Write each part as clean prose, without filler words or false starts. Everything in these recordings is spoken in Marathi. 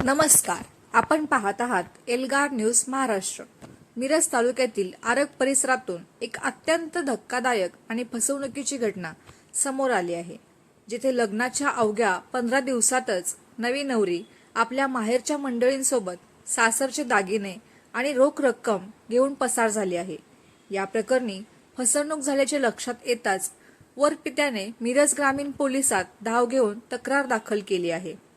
नमस्कार. आपण पाहत आहात एल्गार न्यूज महाराष्ट्र. मिरज तालुक्यातील आरग परिसरातून एक अत्यंत धक्कादायक आणि फसवणुकीची घटना समोर आली आहे, जिथे लग्नाच्या अवघ्या 15 दिवसातच नवी नवरी आपल्या माहेरच्या मंडळींसोबत सासरचे दागिने आणि रोख रक्कम घेऊन पसार झाली आहे. या प्रकरणी फसवणूक झाल्याचे लक्षात येताच वरपित्याने मिरज ग्रामीण पोलिसात धाव घेऊन तक्रार दाखल केली आहे.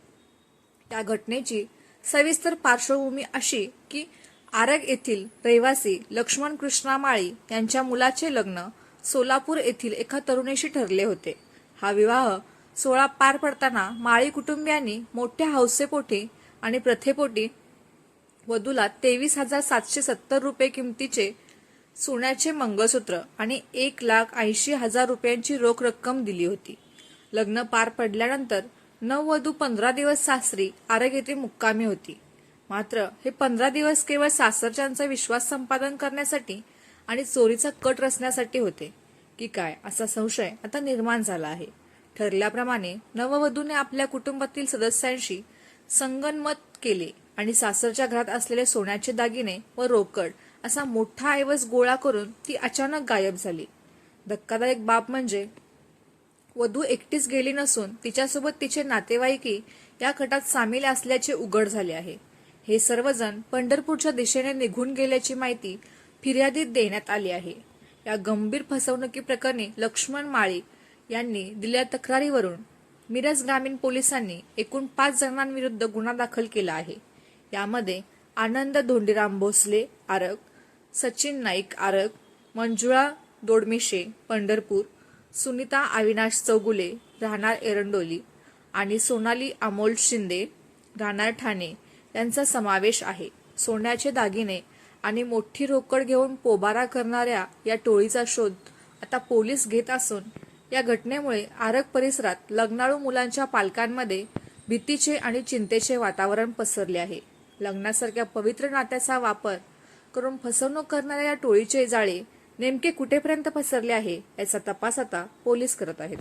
या घटनेची सविस्तर पार्श्वभूमी अशी की आरग येथील रहिवासी लक्ष्मण कृष्णा माळी यांच्या मुलाचे लग्न सोलापूर येथील एका तरुणीशी ठरले होते. हा विवाह सोहळा पार पडताना माळी कुटुंबियांनी मोठ्या हौसेपोटी आणि प्रथेपोटी वधूला 23,770 रुपये किमतीचे सोन्याचे मंगळसूत्र आणि 1,80,000 रुपयांची रोख रक्कम दिली होती. लग्न पार पडल्यानंतर नववधू 15 दिवस सासरी आरग येथे मुक्कामी होती. मात्र हे 15 दिवस केवळ सासरच्यांचा विश्वास संपादन करण्यासाठी आणि चोरीचा कट रचण्यासाठी होते की काय असा संशय आता निर्माण झाला आहे. ठरल्याप्रमाणे नववधूने आपल्या कुटुंबातील सदस्यांशी संगनमत केले आणि सासरच्या घरात असलेले सोन्याचे दागिने व रोकड असा मोठा ऐवज गोळा करून ती अचानक गायब झाली. धक्कादायक बाब म्हणजे वधू एकटीच गेली नसून तिच्यासोबत तिचे नातेवाईकही या कटात सामील असल्याचे उघड झाले आहे. हे सर्वजण पंढरपूरच्या दिशेने निघून गेल्याची माहिती फिर्यादीत देण्यात आली आहे. या गंभीर फसवणुकीप्रकरणी लक्ष्मण माळी यांनी दिलेल्या तक्रारीवरून मिरज ग्रामीण पोलिसांनी एकूण 5 जणांविरुद्ध गुन्हा दाखल केला आहे. यामध्ये आनंद धोंडीराम भोसले आरग, सचिन नाईक आरग, मंजुळा दोडमिशे पंढरपूर, सुनीता अविनाश चौगुले राहणार एरंडोली आणि सोनाली अमोल शिंदे राहणार ठाणे यांचा समावेश आहे. सोन्याचे दागिने आणि मोठी रोकड घेऊन पोबारा करणाऱ्या या टोळीचा शोध आता पोलीस घेत असून या घटनेमुळे आरग परिसरात लग्नाळू मुलांच्या पालकांमध्ये भीतीचे आणि चिंतेचे वातावरण पसरले आहे. लग्नासारख्या पवित्र नात्याचा वापर करून फसवणूक करणाऱ्या या टोळीचे जाळे नेमके कुठेपर्यंत पसरले आहे याचा तपास आता पोलीस करत आहेत.